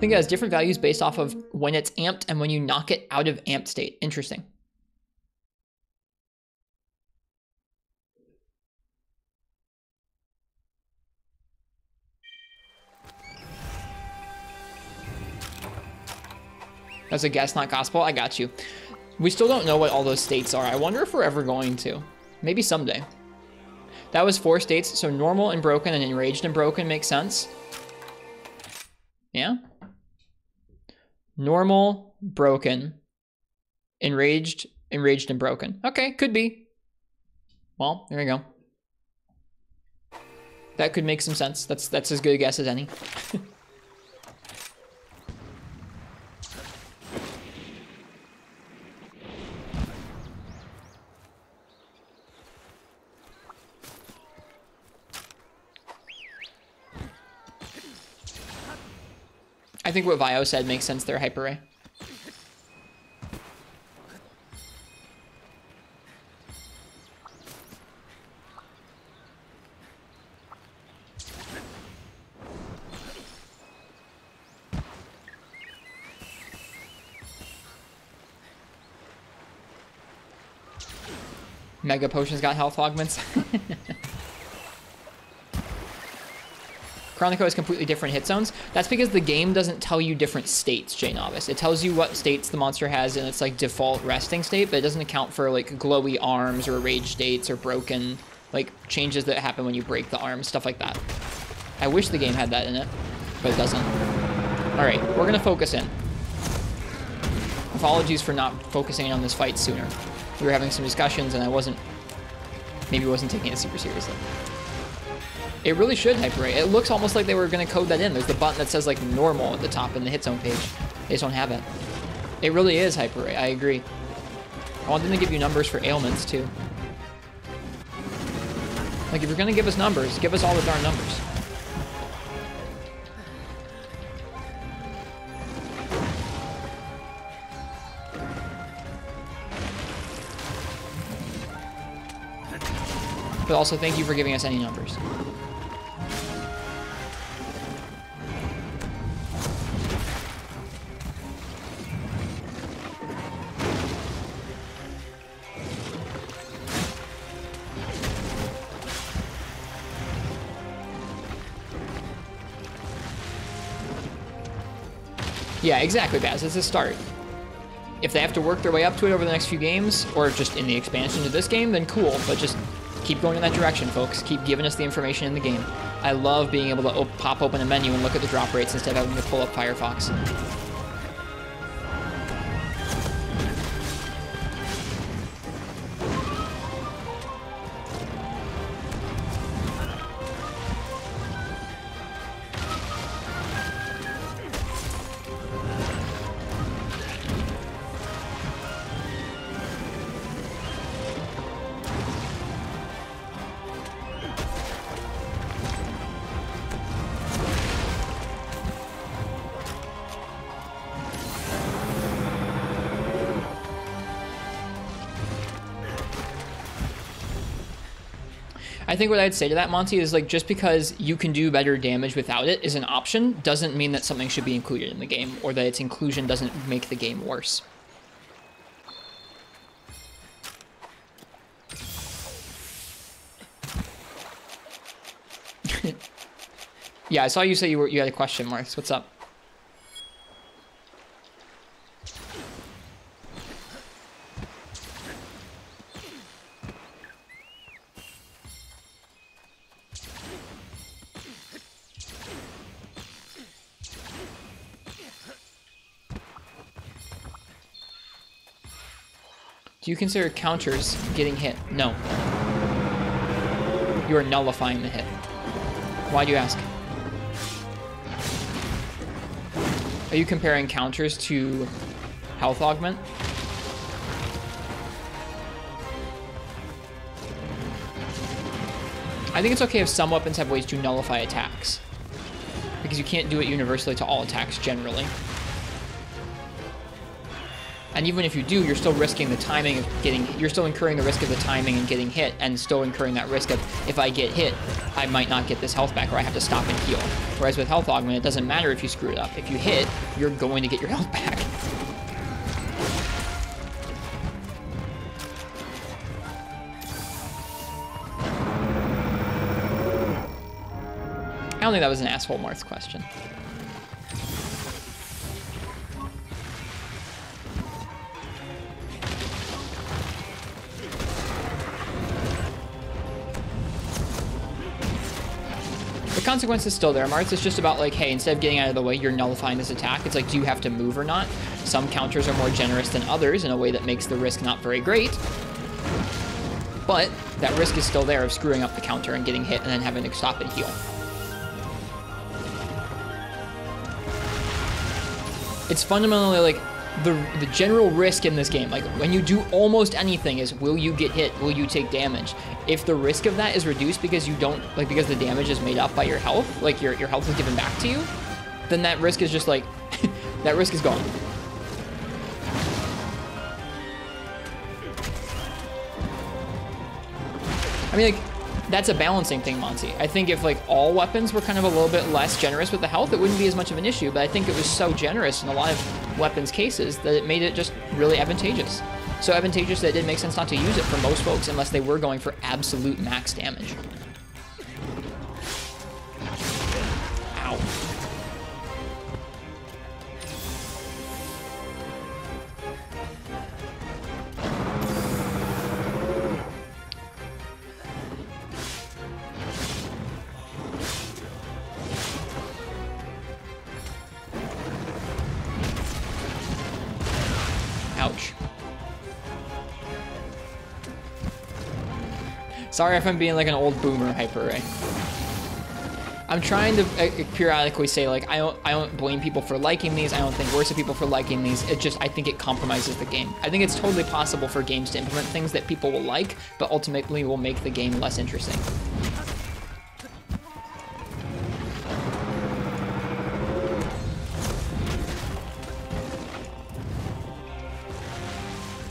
think it has different values based off of when it's amped and when you knock it out of amped state. Interesting. That's a guess, not gospel. I got you. We still don't know what all those states are. I wonder if we're ever going to. Maybe someday. That was 4 states, so normal and broken and enraged and broken makes sense. Yeah? Normal, broken, enraged, and broken. Okay, could be. Well, there you go. That could make some sense. That's as good a guess as any. I think what Vio said makes sense there, Hyper Ray. Mega Potions got health augments. Chronico has completely different hit zones. That's because the game doesn't tell you different states, J Novice. It tells you what states the monster has in its like default resting state, but it doesn't account for like glowy arms or rage states or broken, like changes that happen when you break the arm, stuff like that. I wish the game had that in it, but it doesn't. All right, we're gonna focus in. Apologies for not focusing on this fight sooner. We were having some discussions and I wasn't taking it super seriously. It really should, Hyper Ray. It looks almost like they were going to code that in. There's the button that says like normal at the top in the hit zone page. They just don't have it. It really is, Hyper Ray. I agree. I want them to give you numbers for ailments too. Like if you're going to give us numbers, give us all the darn numbers. But also thank you for giving us any numbers. Yeah, exactly, Baz. It's a start. If they have to work their way up to it over the next few games, or just in the expansion to this game, then cool. But just keep going in that direction, folks. Keep giving us the information in the game. I love being able to pop open a menu and look at the drop rates instead of having to pull up Firefox. I think what I'd say to that, Monty, is like just because you can do better damage without it is an option doesn't mean that something should be included in the game or that its inclusion doesn't make the game worse. Yeah, I saw you say you had a question, Marks. What's up? Do you consider counters getting hit? No. You are nullifying the hit. Why do you ask? Are you comparing counters to health augment? I think it's okay if some weapons have ways to nullify attacks, because you can't do it universally to all attacks generally. And even if you do, you're still risking the timing of getting, you're still incurring the risk of the timing and getting hit, and still incurring that risk of, if I get hit, I might not get this health back, or I have to stop and heal. Whereas with health augment, it doesn't matter if you screw it up. If you hit, you're going to get your health back. I don't think that was an asshole Marth question. The consequence is still there, Marth. It's just about like, hey, instead of getting out of the way, you're nullifying this attack. It's like, do you have to move or not? Some counters are more generous than others in a way that makes the risk not very great. But that risk is still there of screwing up the counter and getting hit and then having to stop and heal. It's fundamentally like the general risk in this game. Like when you do almost anything is, will you get hit? Will you take damage? If the risk of that is reduced because you don't, like because the damage is made up by your health, like your health is given back to you, then that risk is just like, that risk is gone. I mean, like, that's a balancing thing, Monty. I think if like all weapons were kind of a little bit less generous with the health, it wouldn't be as much of an issue, but I think it was so generous in a lot of weapons cases that it made it just really advantageous. So advantageous that it didn't make sense not to use it for most folks unless they were going for absolute max damage. Ow. Ouch. Sorry if I'm being like an old boomer, Hyper Ray. I'm trying to periodically say like, I don't blame people for liking these. I don't think worse of people for liking these. It just, I think it compromises the game. I think it's totally possible for games to implement things that people will like, but ultimately will make the game less interesting.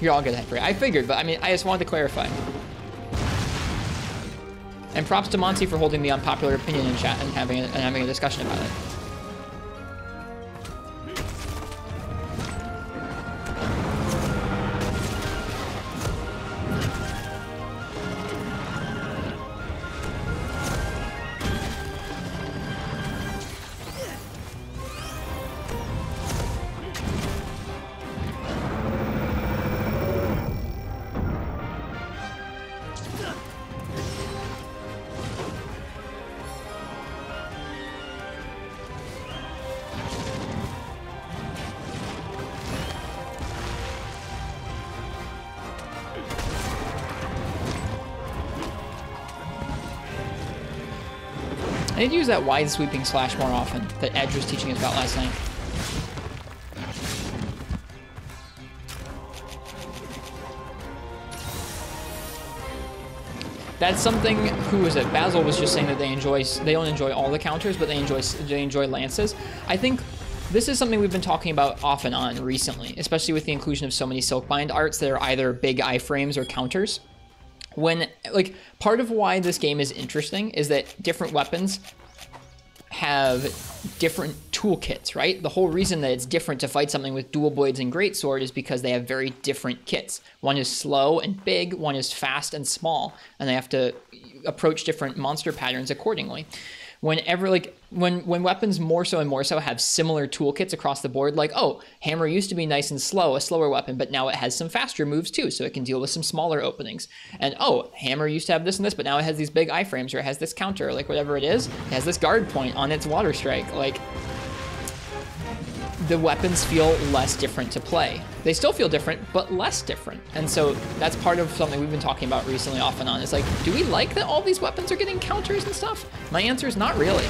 You're all good, Hyper Ray. I figured, but I mean, I just wanted to clarify. And props to Monty for holding the unpopular opinion in chat and having a discussion about it. I need to use that wide sweeping slash more often that Edge was teaching us about last night. That's something, who was it? Basil was just saying that they don't enjoy all the counters, but they enjoy lances. I think this is something we've been talking about off and on recently, especially with the inclusion of so many Silkbind arts that are either big iframes or counters. When, like, part of why this game is interesting is that different weapons have different toolkits, right? The whole reason that it's different to fight something with dual blades and Greatsword is because they have very different kits. One is slow and big, one is fast and small, and they have to approach different monster patterns accordingly. Whenever, like, when weapons more so and more so have similar toolkits across the board, like, oh, hammer used to be nice and slow, a slower weapon, but now it has some faster moves too, so it can deal with some smaller openings. And oh, hammer used to have this and this, but now it has these big iframes, or it has this counter, like whatever it is, it has this guard point on its water strike. Like, the weapons feel less different to play. They still feel different, but less different. And so that's part of something we've been talking about recently off and on. It's like, do we like that all these weapons are getting counters and stuff? My answer is not really.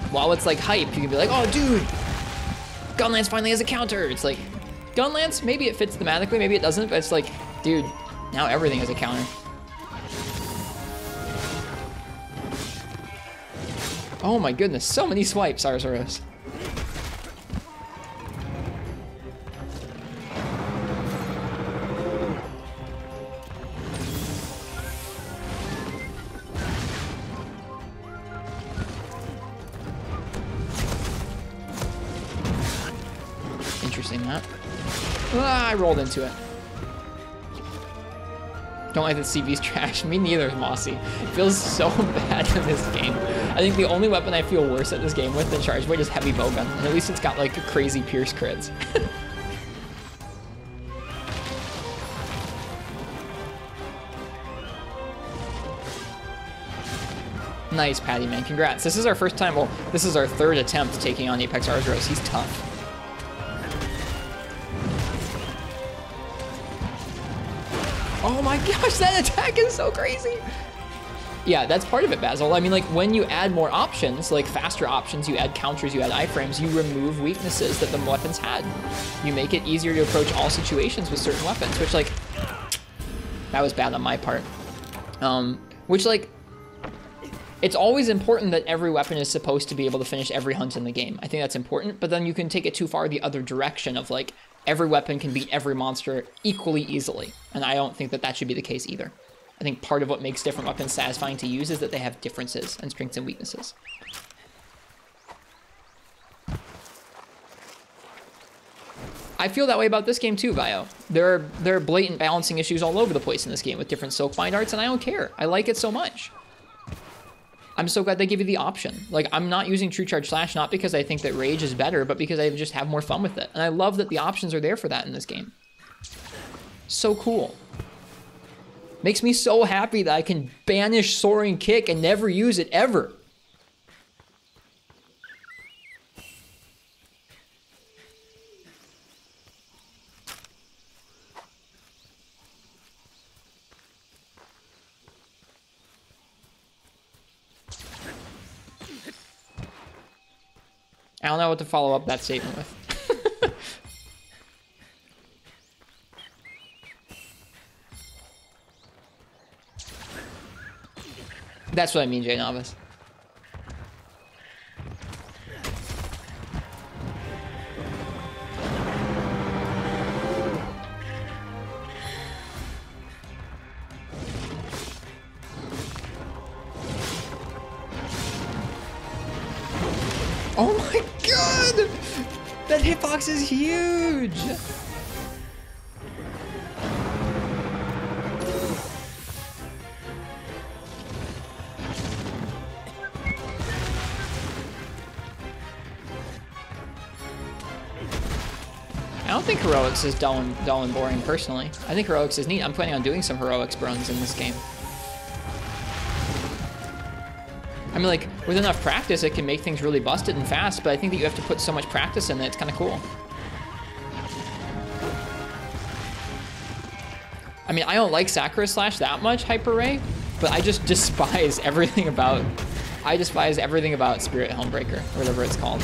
While it's like hype, you can be like, oh dude, Gunlance finally has a counter. It's like, Gunlance, maybe it fits thematically, maybe it doesn't, but it's like, dude, now everything has a counter. Oh my goodness, so many swipes, Arzuros. that. Ah, I rolled into it. Don't like that CV's trash. Me neither, Mossy. It feels so bad in this game. I think the only weapon I feel worse at this game with than Charge Blade is Heavy Bowgun. And at least it's got like crazy pierce crits. Nice, Patty, man. Congrats. This is our first time, well, this is our third attempt taking on Apex Arzuros. He's tough. Oh my gosh, that attack is so crazy. Yeah, that's part of it, Basil. I mean, like, when you add more options, like faster options, you add counters, you add iframes, you remove weaknesses that the weapons had. You make it easier to approach all situations with certain weapons, which, like, that was bad on my part. Which, like, it's always important that every weapon is supposed to be able to finish every hunt in the game. I think that's important, but then you can take it too far the other direction of, like, every weapon can beat every monster equally easily. And I don't think that that should be the case either. I think part of what makes different weapons satisfying to use is that they have differences and strengths and weaknesses. I feel that way about this game too, Vio. There are blatant balancing issues all over the place in this game with different Soakbind arts, and I don't care. I like it so much. I'm so glad they give you the option. Like, I'm not using True Charge Slash, not because I think that Rage is better, but because I just have more fun with it. And I love that the options are there for that in this game. So cool. Makes me so happy that I can banish Soaring Kick and never use it ever. I don't know what to follow up that statement with. That's what I mean, J Novice. Oh my god! That hitbox is huge! I don't think Heroics is dull and boring, personally. I think Heroics is neat. I'm planning on doing some Heroics runs in this game. I mean, like, with enough practice, it can make things really busted and fast, but I think that you have to put so much practice in that it's kind of cool. I mean, I don't like Sakura Slash that much, Hyper Ray, but I just despise everything about... I despise everything about Spirit Helmbreaker, or whatever it's called.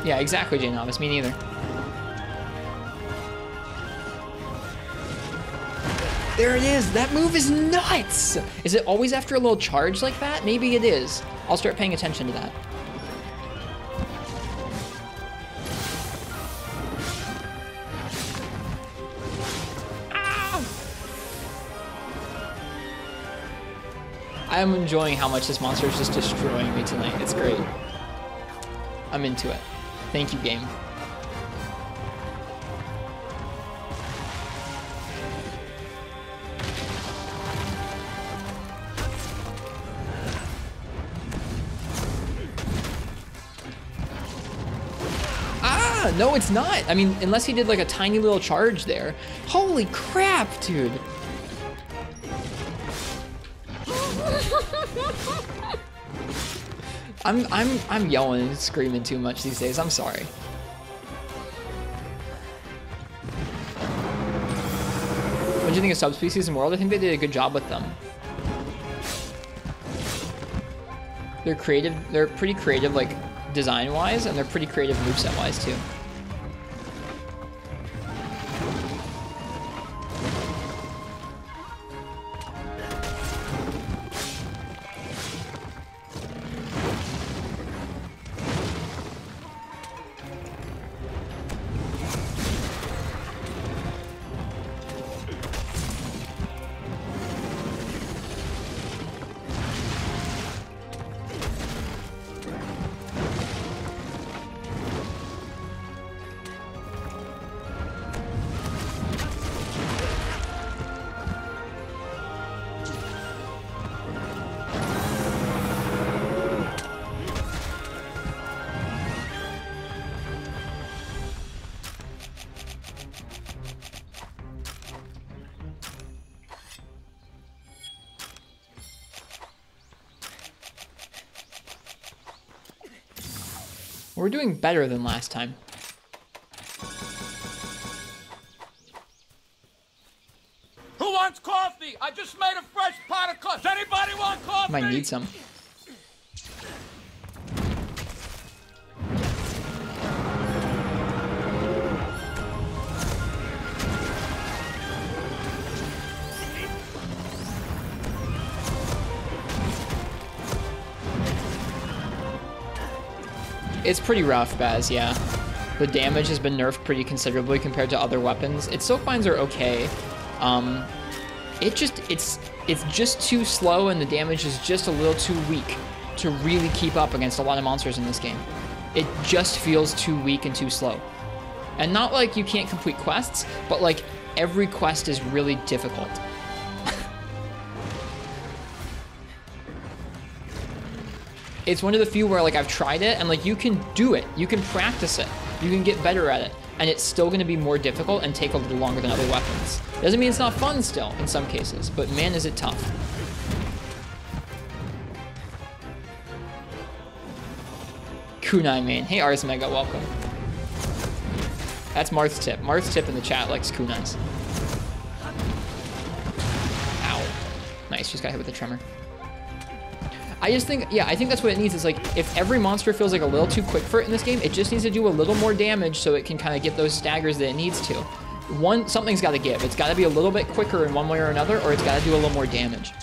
Yeah, exactly, J Novice. Me neither. There it is. That move is nuts. Is it always after a little charge like that? Maybe it is. I'll start paying attention to that. Ah! I am enjoying how much this monster is just destroying me tonight. It's great. I'm into it. Thank you, game. Ah, no, it's not. I mean, unless he did like a tiny little charge there. Holy crap, dude. I'm yelling and screaming too much these days. I'm sorry. What do you think of subspecies in World? I think they did a good job with them. They're creative. They're pretty creative, like design-wise, and they're pretty creative moveset-wise too. We're doing better than last time. Who wants coffee? I just made a fresh pot of coffee. Does anybody want coffee? Might need some. It's pretty rough, Baz, yeah. The damage has been nerfed pretty considerably compared to other weapons. Its silk binds are okay. It's just too slow, and the damage is just a little too weak to really keep up against a lot of monsters in this game. It just feels too weak and too slow. And not like you can't complete quests, but like every quest is really difficult. It's one of the few where like I've tried it and like you can do it, you can practice it, you can get better at it, and it's still going to be more difficult and take a little longer than other weapons. Doesn't mean it's not fun still in some cases, but man is it tough. Kunai main. Hey Ars Mega, welcome. That's Marth's tip. Marth's tip in the chat likes kunais. Ow. Nice, just got hit with a tremor. I just think, yeah, I think that's what it needs. Is like, if every monster feels like a little too quick for it in this game, it just needs to do a little more damage so it can kind of get those staggers that it needs to. Something's got to give. It's got to be a little bit quicker in one way or another, or it's got to do a little more damage.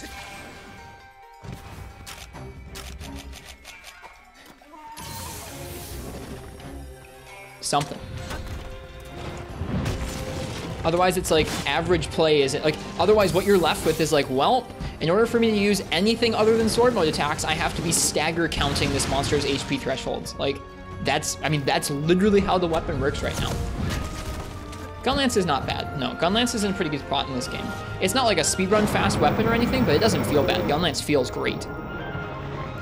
Something. Otherwise, it's like average play isn't like, otherwise what you're left with is like, well, in order for me to use anything other than sword mode attacks, I have to be stagger counting this monster's HP thresholds. Like, that's literally how the weapon works right now. Gunlance is not bad. No, Gunlance is in a pretty good spot in this game. It's not like a speedrun fast weapon or anything, but it doesn't feel bad. Gunlance feels great.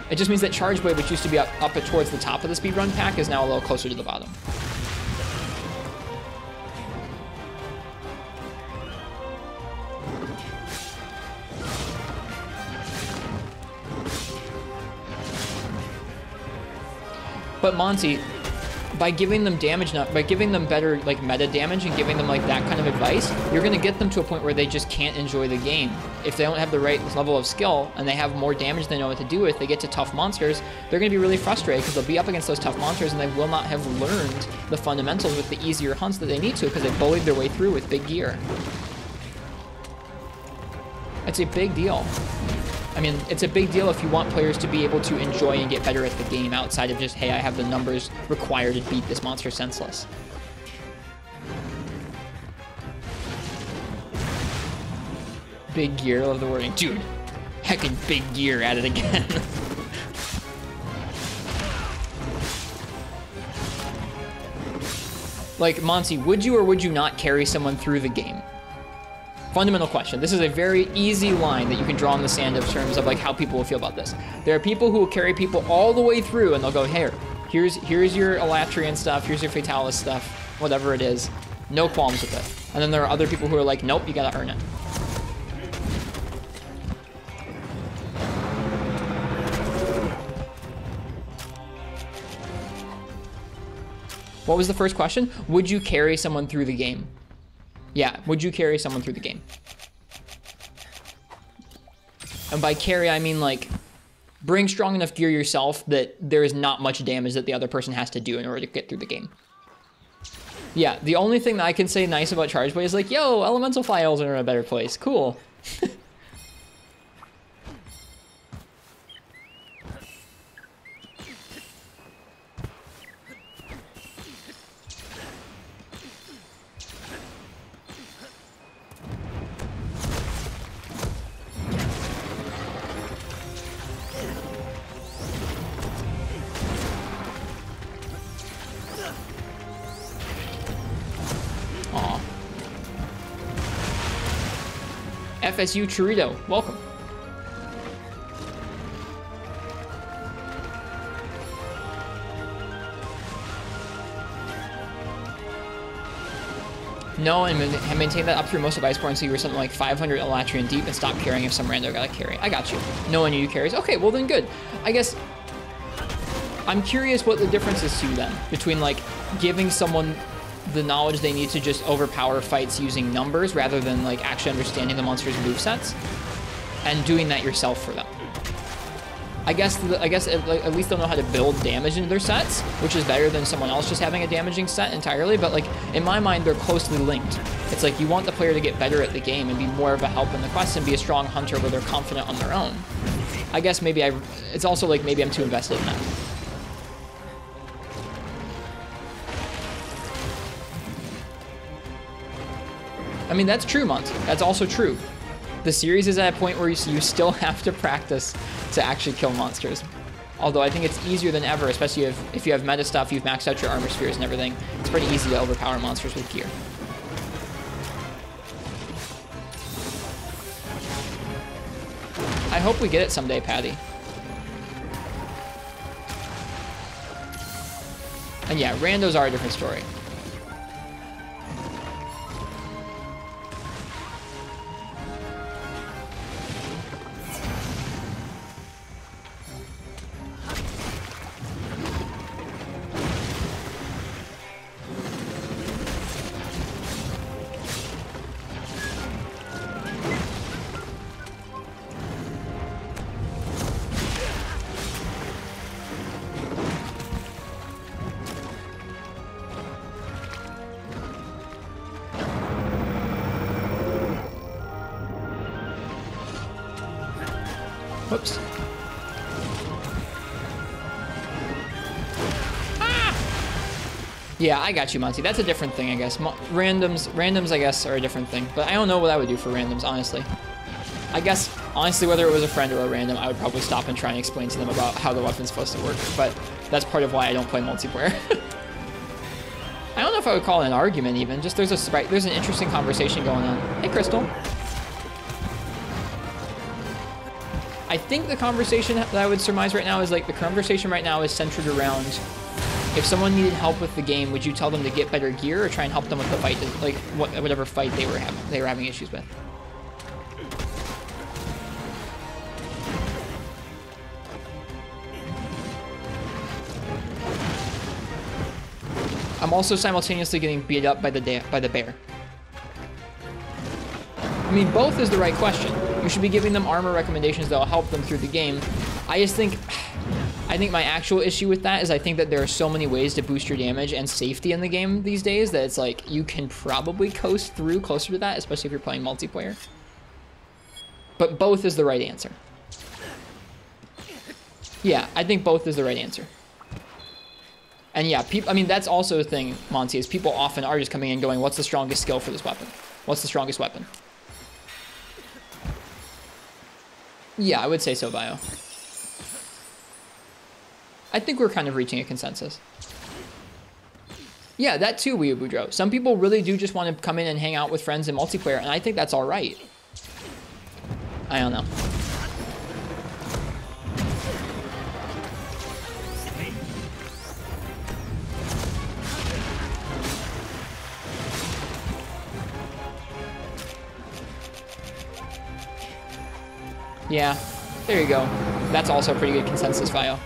It just means that Charge Blade, which used to be up towards the top of the speedrun pack, is now a little closer to the bottom. But Monty, by giving them damage, by giving them better like meta damage and giving them like that kind of advice, you're gonna get them to a point where they just can't enjoy the game. If they don't have the right level of skill and they have more damage they know what to do with, they get to tough monsters, they're gonna be really frustrated because they'll be up against those tough monsters and they will not have learned the fundamentals with the easier hunts that they need to because they bullied their way through with big gear. It's a big deal. I mean, it's a big deal if you want players to be able to enjoy and get better at the game outside of just, hey, I have the numbers required to beat this monster senseless. Big gear, love the wording. Dude, heckin' big gear at it again. Like, Monty, would you or would you not carry someone through the game? Fundamental question. This is a very easy line that you can draw in the sand in terms of like how people will feel about this. There are people who will carry people all the way through and they'll go, hey, here's your Elatrian stuff, here's your Fatalis stuff, whatever it is. No qualms with it. And then there are other people who are like, nope, you gotta earn it. What was the first question? Would you carry someone through the game? Yeah, would you carry someone through the game? And by carry, I mean like, bring strong enough gear yourself that there is not much damage that the other person has to do in order to get through the game. Yeah, the only thing that I can say nice about Charge Blade is like, yo, elemental files are in a better place. Cool. FSU Churrito, welcome. No, and maintain that up through most of Iceborne, so you were something like 500 Elatrian deep and stop carrying if some rando got a carry. I got you. No one knew you carries. Okay, well then good. I guess I'm curious what the difference is to them between like giving someone the knowledge they need to just overpower fights using numbers rather than like actually understanding the monster's movesets and doing that yourself for them. I guess at least they'll know how to build damage into their sets, which is better than someone else just having a damaging set entirely. But like in my mind, they're closely linked. It's like you want the player to get better at the game and be more of a help in the quest and be a strong hunter where they're confident on their own. I guess maybe it's also like maybe I'm too invested in that. I mean, that's true, Monty. That's also true. The series is at a point where you still have to practice to actually kill monsters. Although I think it's easier than ever, especially if you have meta stuff, you've maxed out your armor spheres and everything. It's pretty easy to overpower monsters with gear. I hope we get it someday, Patty. And yeah, randos are a different story. Whoops. Ah! Yeah, I got you, Monty. That's a different thing, I guess. Randoms, I guess, are a different thing. But I don't know what I would do for randoms, honestly. I guess, honestly, whether it was a friend or a random, I would probably stop and try and explain to them about how the weapon's supposed to work. But that's part of why I don't play multiplayer. I don't know if I would call it an argument, even. Just there's an interesting conversation going on. Hey, Crystal. I think the conversation that I would surmise right now is like the conversation right now is centered around if someone needed help with the game, would you tell them to get better gear or try and help them with the fight, like whatever fight they were having issues with. I'm also simultaneously getting beat up by the bear. I mean, both is the right question. You should be giving them armor recommendations that will help them through the game. I think my actual issue with that is I think that there are so many ways to boost your damage and safety in the game these days that it's like you can probably coast through closer to that, especially if you're playing multiplayer. But both is the right answer. Yeah, I think both is the right answer. And yeah, I mean, that's also a thing, Monty, is people often are just coming in going, what's the strongest skill for this weapon? What's the strongest weapon? Yeah, I would say so, Bio. I think we're kind of reaching a consensus. Yeah, that too, Wee Boudreaux. Some people really do just want to come in and hang out with friends in multiplayer, and I think that's all right. I don't know. Yeah, there you go. That's also a pretty good consensus, Vio.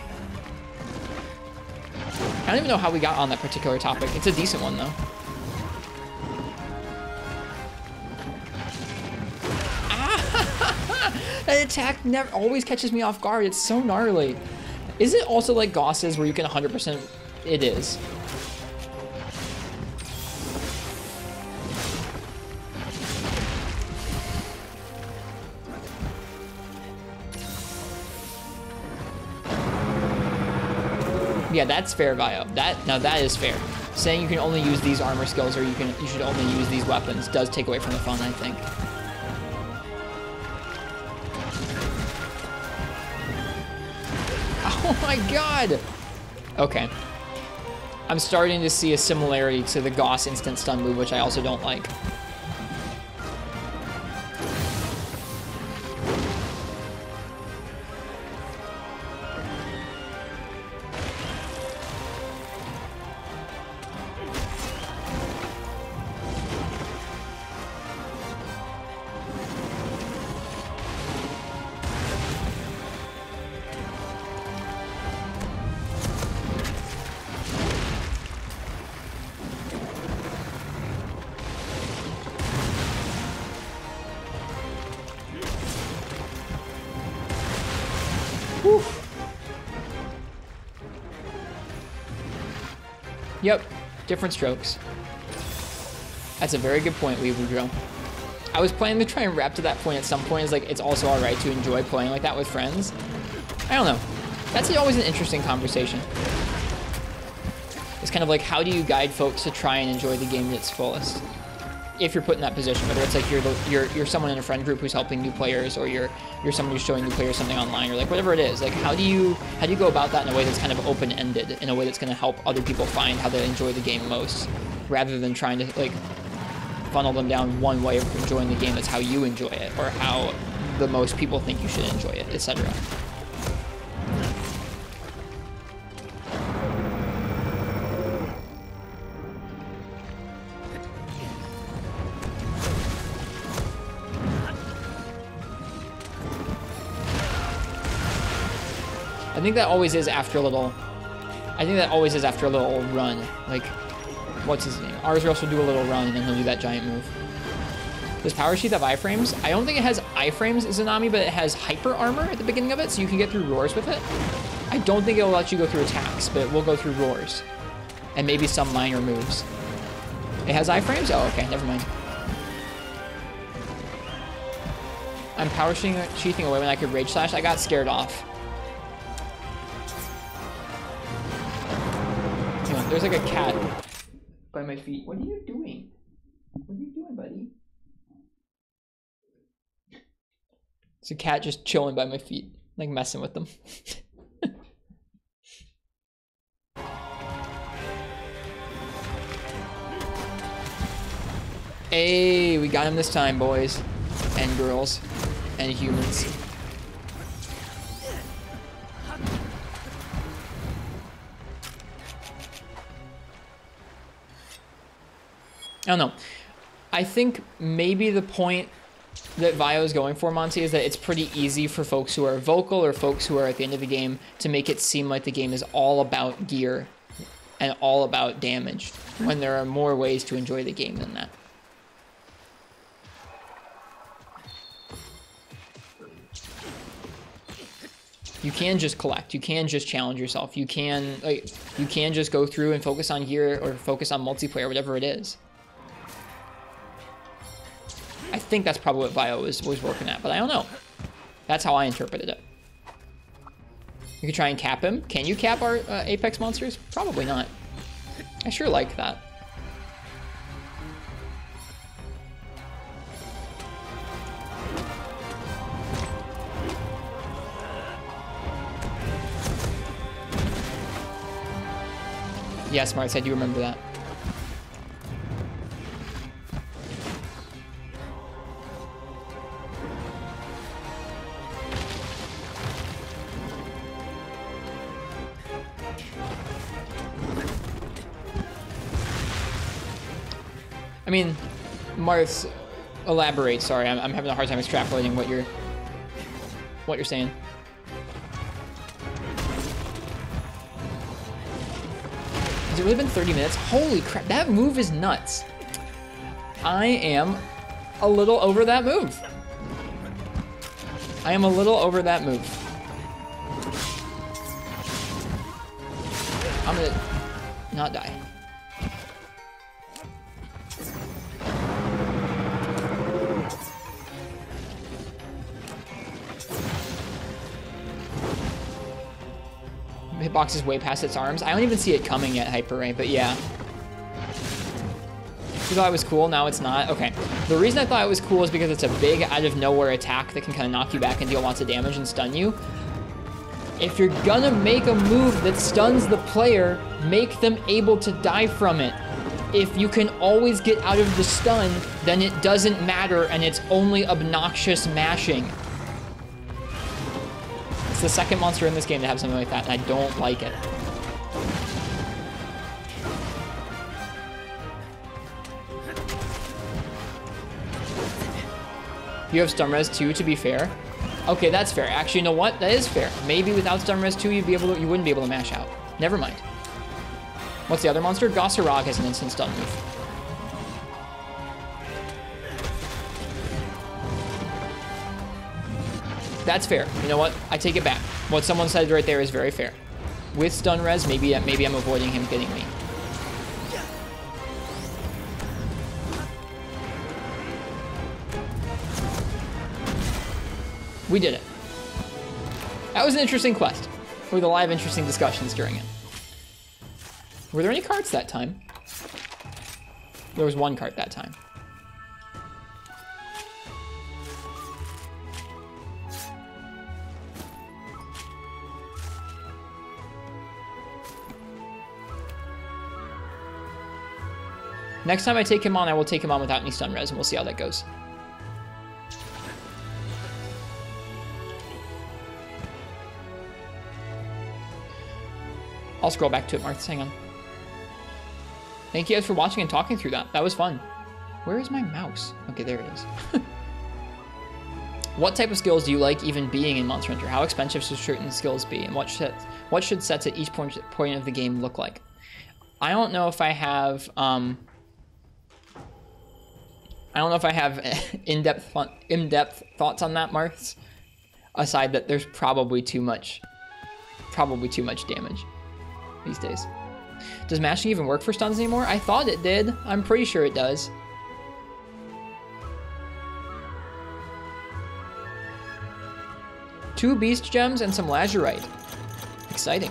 I don't even know how we got on that particular topic. It's a decent one, though. Ah! That attack never always catches me off guard. It's so gnarly. Is it also like Goss's where you can 100%? It is. Yeah, that's fair, Vio. Now that is fair. Saying you can only use these armor skills or you should only use these weapons does take away from the fun, I think. Oh my god! Okay. I'm starting to see a similarity to the Goss instant stun move, which I also don't like. Yep, different strokes. That's a very good point, Weebudro. I was planning to try and wrap to that point at some point. It's like, it's also all right to enjoy playing like that with friends. I don't know. That's always an interesting conversation. It's kind of like, how do you guide folks to try and enjoy the game at its fullest? If you're put in that position, whether it's like you're someone in a friend group who's helping new players, or you're someone who's showing new players something online, or like whatever it is. Like, how do you go about that in a way that's kind of open-ended, in a way that's going to help other people find how they enjoy the game most, rather than trying to like funnel them down one way of enjoying the game that's how you enjoy it, or how the most people think you should enjoy it, etc. I think that always is after a little. I think that always is after a little run. Like, what's his name? Arzuros will do a little run and then he'll do that giant move. Does Power Sheath have iframes? I don't think it has iframes, Zanami, but it has hyper armor at the beginning of it, so you can get through roars with it. I don't think it'll let you go through attacks, but we'll go through roars. And maybe some minor moves. It has iframes? Oh, okay, never mind. I'm Power Sheathing away when I could Rage Slash. I got scared off. There's like a cat by my feet. What are you doing? What are you doing, buddy? It's a cat just chilling by my feet, like messing with them. Hey, we got him this time, boys and girls and humans. I don't know. I think maybe the point that Vio is going for, Monty, is that it's pretty easy for folks who are vocal or folks who are at the end of the game to make it seem like the game is all about gear and all about damage, when there are more ways to enjoy the game than that. You can just collect. You can just challenge yourself. You can just go through and focus on gear or focus on multiplayer, whatever it is. I think that's probably what Vio was working at, but I don't know. That's how I interpreted it. You could try and cap him. Can you cap our Apex monsters? Probably not. I sure like that. Yeah, Smarts, I do remember that. I mean, Marth, elaborate. Sorry, I'm having a hard time extrapolating what you're saying. Has it really been 30 minutes? Holy crap, that move is nuts. I am a little over that move. I am a little over that move. I'm gonna not die. Hitbox is way past its arms. I don't even see it coming yet, Hyper Ray, but yeah. You thought it was cool, now it's not? Okay. The reason I thought it was cool is because it's a big out-of-nowhere attack that can kind of knock you back and deal lots of damage and stun you. If you're gonna make a move that stuns the player, make them able to die from it. If you can always get out of the stun, then it doesn't matter and it's only obnoxious mashing. It's the second monster in this game to have something like that, and I don't like it. You have stun res too, to be fair. Okay, that's fair. Actually, you know what? That is fair. Maybe without stun res 2, you wouldn't be able to mash out. Never mind. What's the other monster? Gossarog has an instant stun move. That's fair. You know what? I take it back. What someone said right there is very fair. With stun res, maybe I'm avoiding him getting me. We did it. That was an interesting quest with a lot of interesting discussions during it. Were there any carts that time? There was one cart that time. Next time I take him on, I will take him on without any stun res, and we'll see how that goes. I'll scroll back to it, Martha. Hang on. Thank you guys for watching and talking through that. That was fun. Where is my mouse? Okay, there it is. What type of skills do you like even being in Monster Hunter? How expensive should certain skills be? And what should sets at each point of the game look like? I don't know if I have... I don't know if I have in-depth thoughts on that, Marths. Aside that there's probably too much damage these days. Does mashing even work for stuns anymore? I thought it did. I'm pretty sure it does. Two beast gems and some lazurite. Exciting.